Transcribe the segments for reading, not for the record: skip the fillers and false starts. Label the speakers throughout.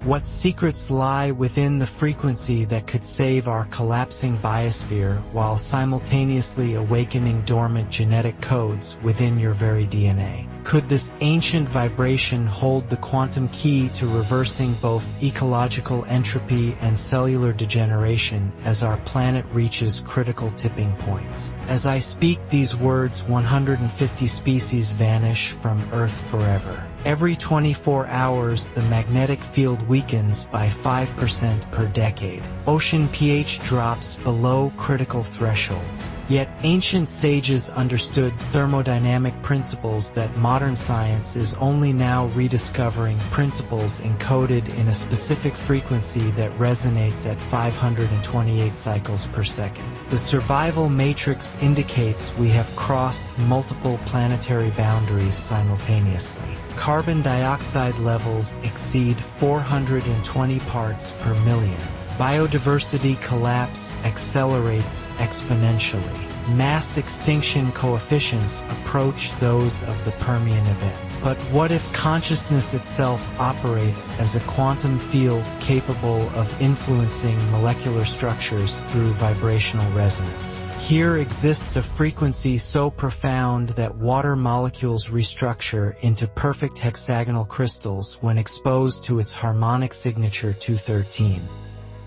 Speaker 1: What secrets lie within the frequency that could save our collapsing biosphere while simultaneously awakening dormant genetic codes within your very DNA? Could this ancient vibration hold the quantum key to reversing both ecological entropy and cellular degeneration as our planet reaches critical tipping points? As I speak these words, 150 species vanish from Earth forever. Every 24 hours, the magnetic field weakens by 5% per decade. Ocean pH drops below critical thresholds. Yet ancient sages understood thermodynamic principles that modern science is only now rediscovering, principles encoded in a specific frequency that resonates at 528 cycles per second. The survival matrix indicates we have crossed multiple planetary boundaries simultaneously. Carbon dioxide levels exceed 420 parts per million. Biodiversity collapse accelerates exponentially. Mass extinction coefficients approach those of the Permian event. But what if consciousness itself operates as a quantum field capable of influencing molecular structures through vibrational resonance? Here exists a frequency so profound that water molecules restructure into perfect hexagonal crystals when exposed to its harmonic signature 213.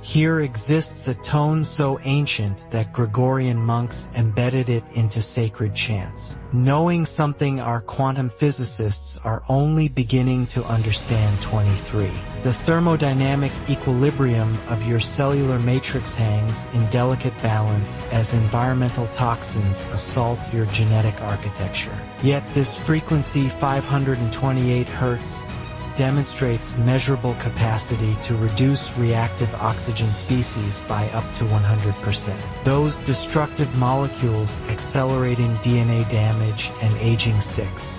Speaker 1: Here exists a tone so ancient that Gregorian monks embedded it into sacred chants. Knowing something our quantum physicists are only beginning to understand. 23. The thermodynamic equilibrium of your cellular matrix hangs in delicate balance as environmental toxins assault your genetic architecture. Yet this frequency, 528 Hz, demonstrates measurable capacity to reduce reactive oxygen species by up to 100%. Those destructive molecules accelerating DNA damage and aging. 6.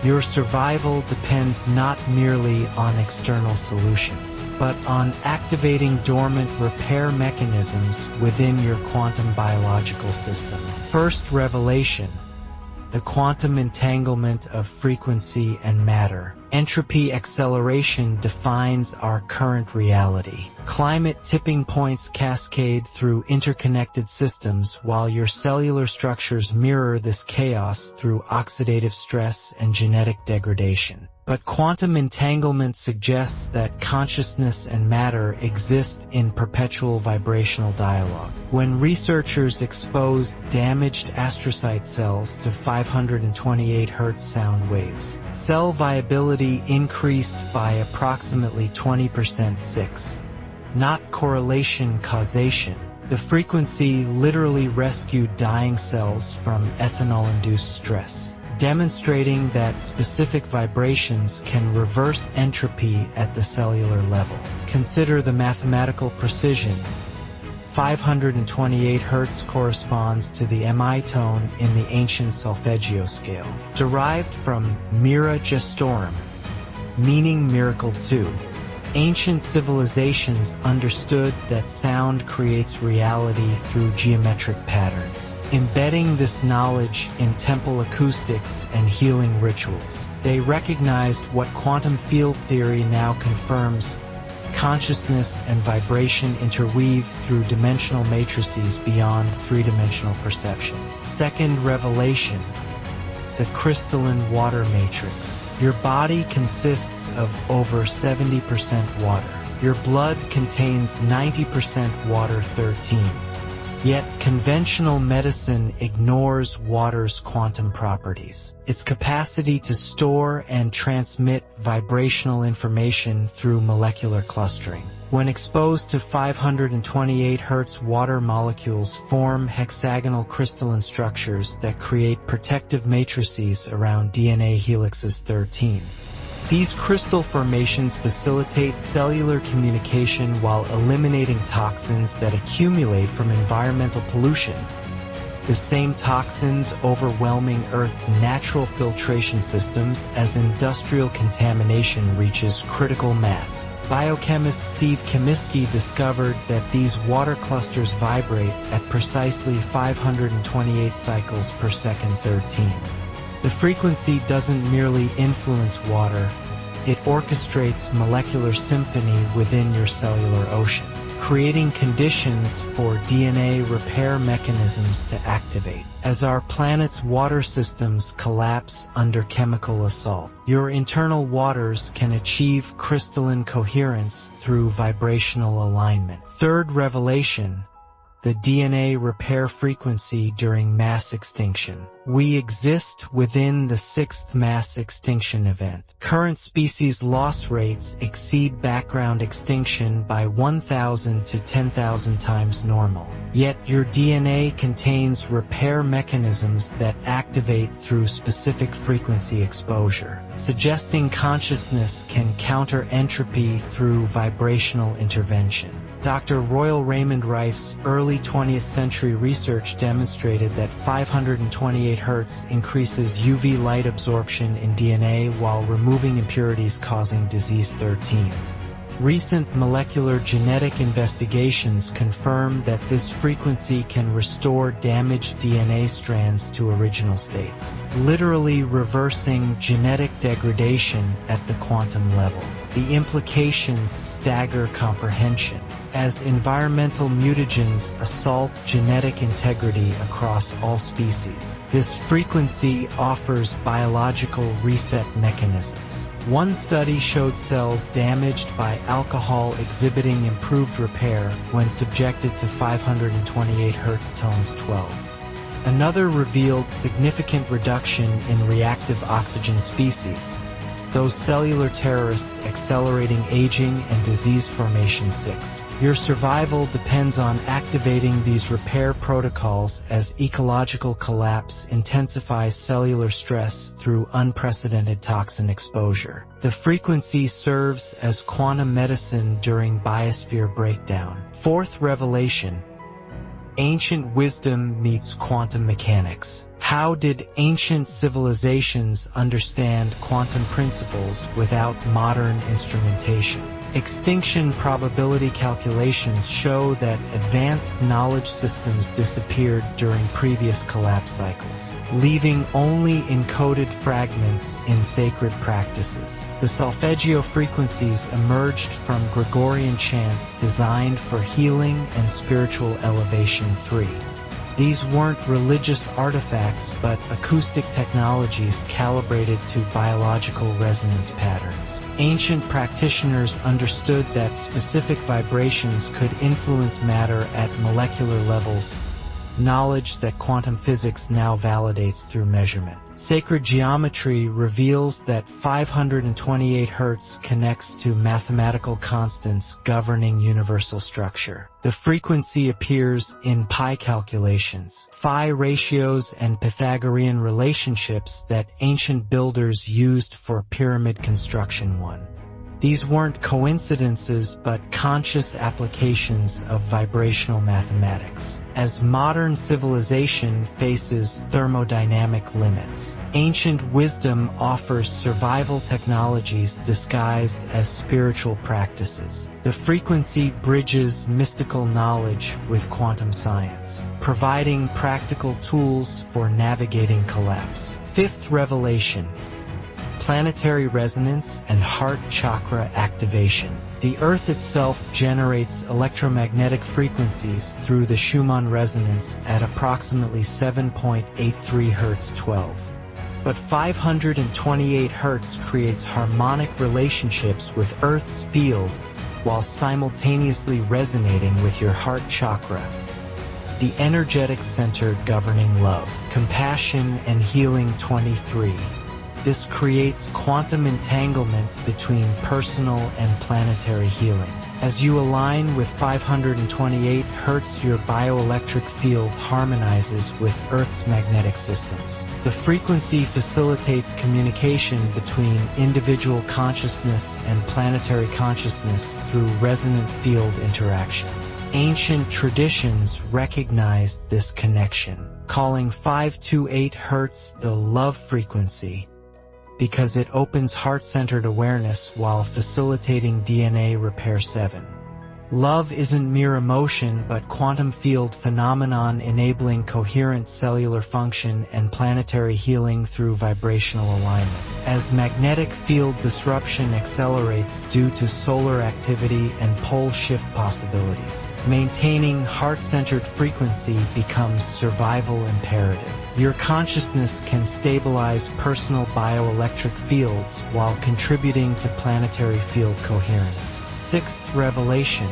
Speaker 1: Your survival depends not merely on external solutions, but on activating dormant repair mechanisms within your quantum biological system. First revelation: the quantum entanglement of frequency and matter. Entropy acceleration defines our current reality. Climate tipping points cascade through interconnected systems while your cellular structures mirror this chaos through oxidative stress and genetic degradation. But quantum entanglement suggests that consciousness and matter exist in perpetual vibrational dialogue. When researchers exposed damaged astrocyte cells to 528 Hz sound waves, cell viability increased by approximately 20%. 6. Not correlation, causation. The frequency literally rescued dying cells from ethanol-induced stress, demonstrating that specific vibrations can reverse entropy at the cellular level. Consider the mathematical precision. 528 Hz corresponds to the Mi tone in the ancient solfeggio scale, derived from mira gestorum, meaning miracle 2. Ancient civilizations understood that sound creates reality through geometric patterns. Embedding this knowledge in temple acoustics and healing rituals, they recognized what quantum field theory now confirms: consciousness and vibration interweave through dimensional matrices beyond three-dimensional perception. Second revelation: the crystalline water matrix. Your body consists of over 70% water. Your blood contains 90% water. 13. Yet conventional medicine ignores water's quantum properties, its capacity to store and transmit vibrational information through molecular clustering. When exposed to 528 Hz, water molecules form hexagonal crystalline structures that create protective matrices around DNA helixes. 13. These crystal formations facilitate cellular communication while eliminating toxins that accumulate from environmental pollution. The same toxins overwhelming Earth's natural filtration systems as industrial contamination reaches critical mass. Biochemist Steve Chemiskey discovered that these water clusters vibrate at precisely 528 cycles per second. 13. The frequency doesn't merely influence water, it orchestrates molecular symphony within your cellular ocean, creating conditions for DNA repair mechanisms to activate. As our planet's water systems collapse under chemical assault, your internal waters can achieve crystalline coherence through vibrational alignment. Third revelation: the DNA repair frequency during mass extinction. We exist within the sixth mass extinction event. Current species loss rates exceed background extinction by 1,000 to 10,000 times normal. Yet your DNA contains repair mechanisms that activate through specific frequency exposure, suggesting consciousness can counter entropy through vibrational intervention. Dr. Royal Raymond Rife's early 20th century research demonstrated that 528 Hz increases UV light absorption in DNA while removing impurities causing disease 13. Recent molecular genetic investigations confirm that this frequency can restore damaged DNA strands to original states, literally reversing genetic degradation at the quantum level. The implications stagger comprehension. As environmental mutagens assault genetic integrity across all species, this frequency offers biological reset mechanisms. One study showed cells damaged by alcohol exhibiting improved repair when subjected to 528 Hz tones 12. Another revealed significant reduction in reactive oxygen species, those cellular terrorists accelerating aging and disease formation. 6. Your survival depends on activating these repair protocols as ecological collapse intensifies cellular stress through unprecedented toxin exposure. The frequency serves as quantum medicine during biosphere breakdown. Fourth revelation: ancient wisdom meets quantum mechanics. How did ancient civilizations understand quantum principles without modern instrumentation? Extinction probability calculations show that advanced knowledge systems disappeared during previous collapse cycles, leaving only encoded fragments in sacred practices. The solfeggio frequencies emerged from Gregorian chants designed for healing and spiritual elevation. 3. These weren't religious artifacts but acoustic technologies calibrated to biological resonance patterns. Ancient practitioners understood that specific vibrations could influence matter at molecular levels, knowledge that quantum physics now validates through measurement. Sacred geometry reveals that 528 Hz connects to mathematical constants governing universal structure. The frequency appears in pi calculations, phi ratios, and Pythagorean relationships that ancient builders used for pyramid construction. 1. These weren't coincidences but conscious applications of vibrational mathematics. As modern civilization faces thermodynamic limits, ancient wisdom offers survival technologies disguised as spiritual practices. The frequency bridges mystical knowledge with quantum science, providing practical tools for navigating collapse. Fifth revelation: planetary resonance and heart chakra activation. The Earth itself generates electromagnetic frequencies through the Schumann resonance at approximately 7.83 Hz 12. But 528 Hz creates harmonic relationships with Earth's field while simultaneously resonating with your heart chakra, the energetic center governing love, compassion, and healing. 23. This creates quantum entanglement between personal and planetary healing. As you align with 528 Hz, your bioelectric field harmonizes with Earth's magnetic systems. The frequency facilitates communication between individual consciousness and planetary consciousness through resonant field interactions. Ancient traditions recognized this connection, calling 528 Hz the love frequency, because it opens heart-centered awareness while facilitating DNA repair. 7. Love isn't mere emotion but quantum field phenomenon enabling coherent cellular function and planetary healing through vibrational alignment. As magnetic field disruption accelerates due to solar activity and pole shift possibilities, maintaining heart-centered frequency becomes survival imperative. Your consciousness can stabilize personal bioelectric fields while contributing to planetary field coherence. Sixth revelation,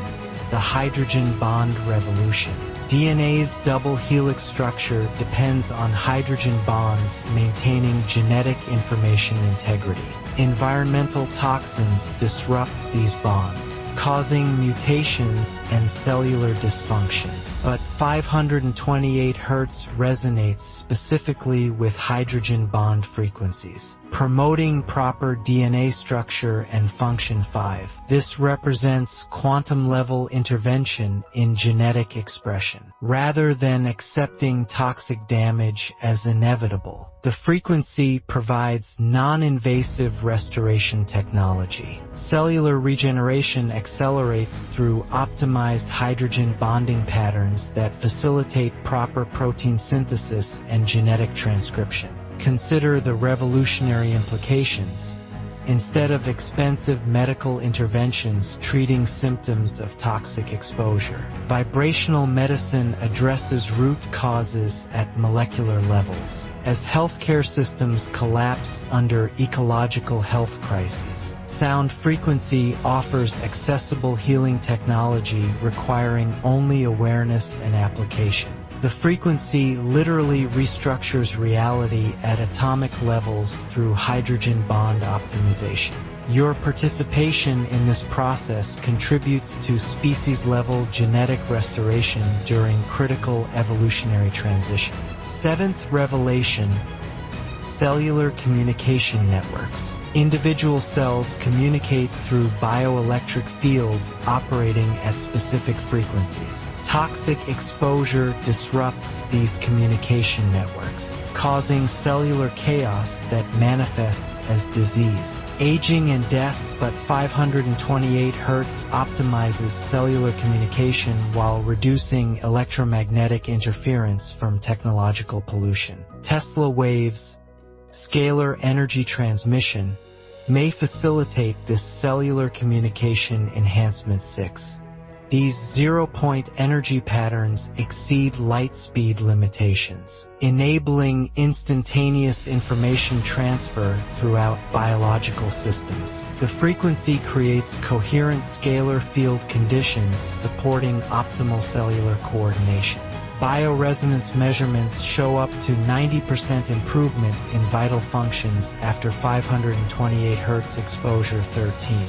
Speaker 1: the hydrogen bond revolution. DNA's double helix structure depends on hydrogen bonds maintaining genetic information integrity. Environmental toxins disrupt these bonds, causing mutations and cellular dysfunction. But 528 Hz resonates specifically with hydrogen bond frequencies, promoting proper DNA structure and function 5. This represents quantum-level intervention in genetic expression. Rather than accepting toxic damage as inevitable, the frequency provides non-invasive restoration technology. Cellular regeneration accelerates through optimized hydrogen bonding patterns that facilitate proper protein synthesis and genetic transcription. Consider the revolutionary implications. Instead of expensive medical interventions treating symptoms of toxic exposure, vibrational medicine addresses root causes at molecular levels. As healthcare systems collapse under ecological health crises, sound frequency offers accessible healing technology requiring only awareness and application. The frequency literally restructures reality at atomic levels through hydrogen bond optimization. Your participation in this process contributes to species-level genetic restoration during critical evolutionary transition. Seventh revelation, cellular communication networks. Individual cells communicate through bioelectric fields operating at specific frequencies. Toxic exposure disrupts these communication networks, causing cellular chaos that manifests as disease, aging, and death. But 528 Hz optimizes cellular communication while reducing electromagnetic interference from technological pollution. Tesla waves, scalar energy transmission, may facilitate this cellular communication enhancement. 6. These zero-point energy patterns exceed light speed limitations, enabling instantaneous information transfer throughout biological systems. The frequency creates coherent scalar field conditions supporting optimal cellular coordination. Bioresonance measurements show up to 90% improvement in vital functions after 528 Hz exposure. 13.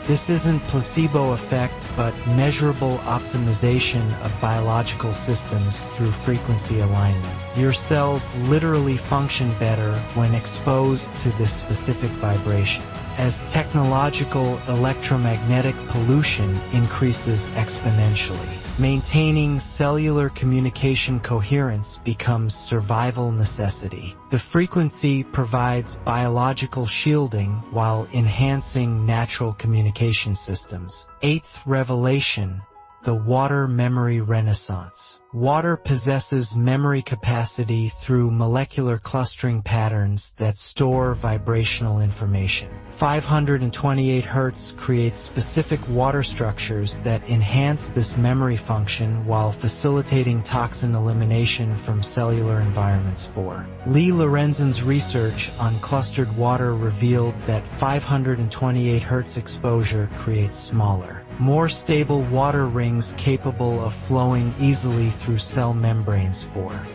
Speaker 1: This isn't placebo effect but measurable optimization of biological systems through frequency alignment. Your cells literally function better when exposed to this specific vibration, as technological electromagnetic pollution increases exponentially. Maintaining cellular communication coherence becomes survival necessity. The frequency provides biological shielding while enhancing natural communication systems. Eighth revelation, the water memory renaissance. Water possesses memory capacity through molecular clustering patterns that store vibrational information. 528 Hz creates specific water structures that enhance this memory function while facilitating toxin elimination from cellular environments. 4. Lee Lorenzen's research on clustered water revealed that 528 Hz exposure creates smaller, more stable water rings capable of flowing easily through cell membranes. 4.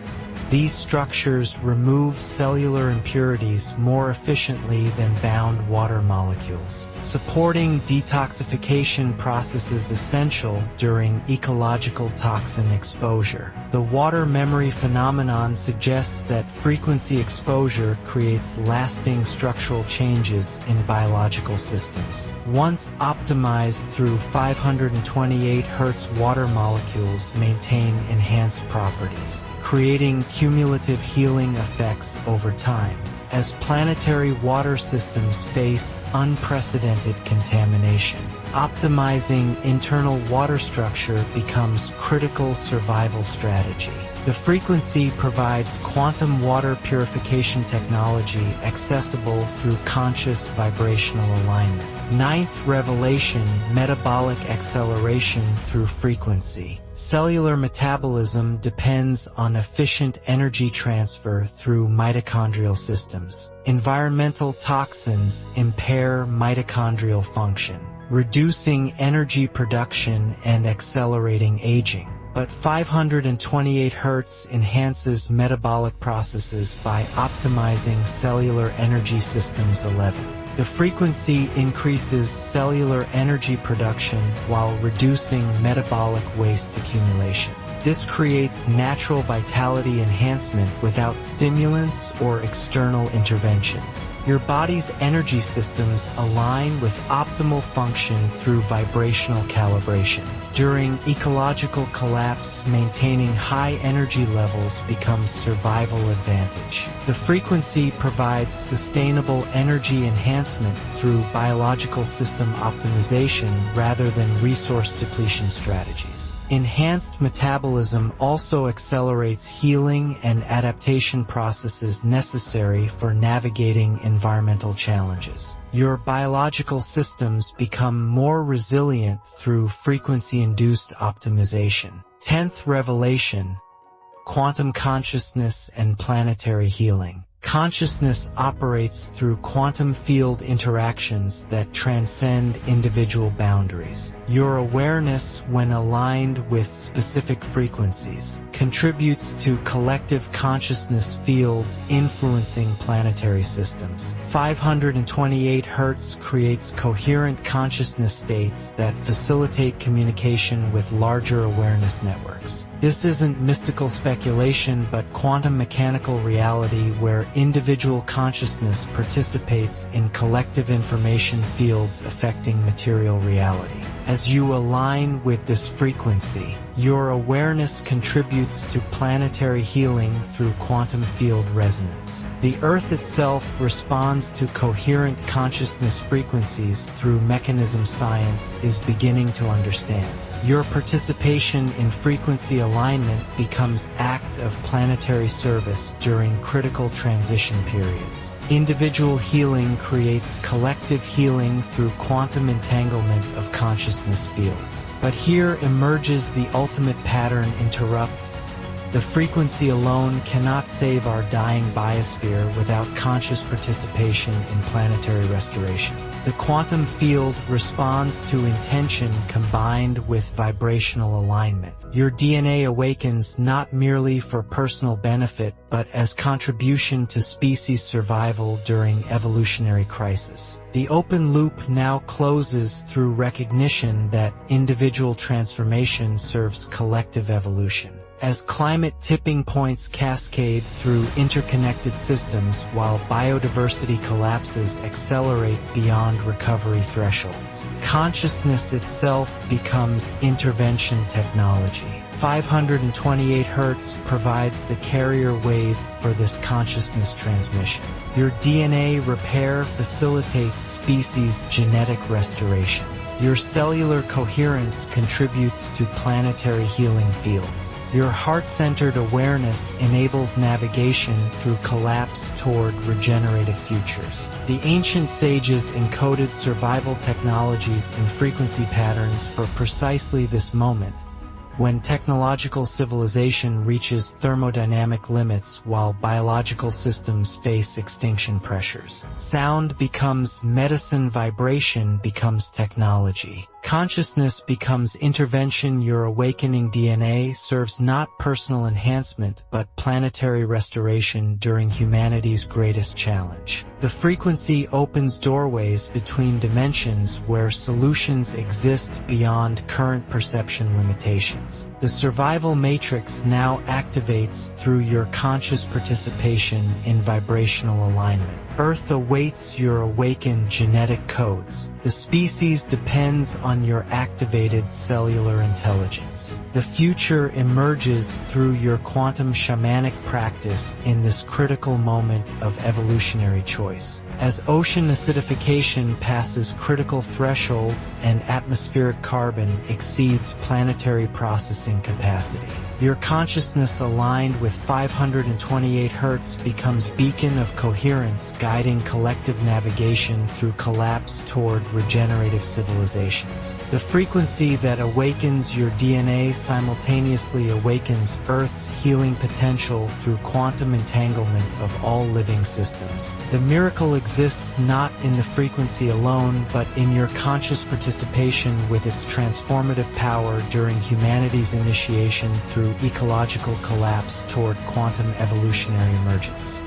Speaker 1: These structures remove cellular impurities more efficiently than bound water molecules, supporting detoxification processes essential during ecological toxin exposure. The water memory phenomenon suggests that frequency exposure creates lasting structural changes in biological systems. Once optimized through 528 Hz, water molecules maintain enhanced properties, creating cumulative healing effects over time. as planetary water systems face unprecedented contamination. Optimizing internal water structure becomes critical survival strategy. The frequency provides quantum water purification technology accessible through conscious vibrational alignment. Ninth revelation, metabolic acceleration through frequency. Cellular metabolism depends on efficient energy transfer through mitochondrial systems. Environmental toxins impair mitochondrial function, reducing energy production and accelerating aging. But 528 Hz enhances metabolic processes by optimizing cellular energy systems 11. The frequency increases cellular energy production while reducing metabolic waste accumulation. This creates natural vitality enhancement without stimulants or external interventions. Your body's energy systems align with optimal function through vibrational calibration. During ecological collapse, maintaining high energy levels becomes survival advantage. The frequency provides sustainable energy enhancement through biological system optimization rather than resource depletion strategies. Enhanced metabolism also accelerates healing and adaptation processes necessary for navigating environmental challenges. Your biological systems become more resilient through frequency-induced optimization. 10th revelation, quantum consciousness and planetary healing. Consciousness operates through quantum field interactions that transcend individual boundaries. Your awareness, when aligned with specific frequencies, contributes to collective consciousness fields influencing planetary systems. 528 Hz creates coherent consciousness states that facilitate communication with larger awareness networks. This isn't mystical speculation, but quantum mechanical reality where individual consciousness participates in collective information fields affecting material reality. As you align with this frequency, your awareness contributes to planetary healing through quantum field resonance. The Earth itself responds to coherent consciousness frequencies through mechanism science is beginning to understand. Your participation in frequency alignment becomes act of planetary service during critical transition periods. Individual healing creates collective healing through quantum entanglement of consciousness fields. But here emerges the ultimate pattern interrupt. The frequency alone cannot save our dying biosphere without conscious participation in planetary restoration. The quantum field responds to intention combined with vibrational alignment. Your DNA awakens not merely for personal benefit, but as contribution to species survival during evolutionary crisis. The open loop now closes through recognition that individual transformation serves collective evolution. As climate tipping points cascade through interconnected systems while biodiversity collapses accelerate beyond recovery thresholds, consciousness itself becomes intervention technology. 528 Hz provides the carrier wave for this consciousness transmission. Your DNA repair facilitates species genetic restoration. Your cellular coherence contributes to planetary healing fields. Your heart-centered awareness enables navigation through collapse toward regenerative futures. The ancient sages encoded survival technologies and frequency patterns for precisely this moment, when technological civilization reaches thermodynamic limits while biological systems face extinction pressures. Sound becomes medicine, vibration becomes technology. Consciousness becomes intervention. Your awakening DNA serves not personal enhancement but planetary restoration during humanity's greatest challenge. The frequency opens doorways between dimensions where solutions exist beyond current perception limitations. The survival matrix now activates through your conscious participation in vibrational alignment. Earth awaits your awakened genetic codes. The species depends on your activated cellular intelligence. The future emerges through your quantum shamanic practice in this critical moment of evolutionary choice. As ocean acidification passes critical thresholds and atmospheric carbon exceeds planetary processing capacity, your consciousness aligned with 528 Hz becomes beacon of coherence, guiding collective navigation through collapse toward regenerative civilizations. The frequency that awakens your DNA simultaneously awakens Earth's healing potential through quantum entanglement of all living systems. The miracle exists not in the frequency alone, but in your conscious participation with its transformative power during humanity's initiation through ecological collapse toward quantum evolutionary emergence.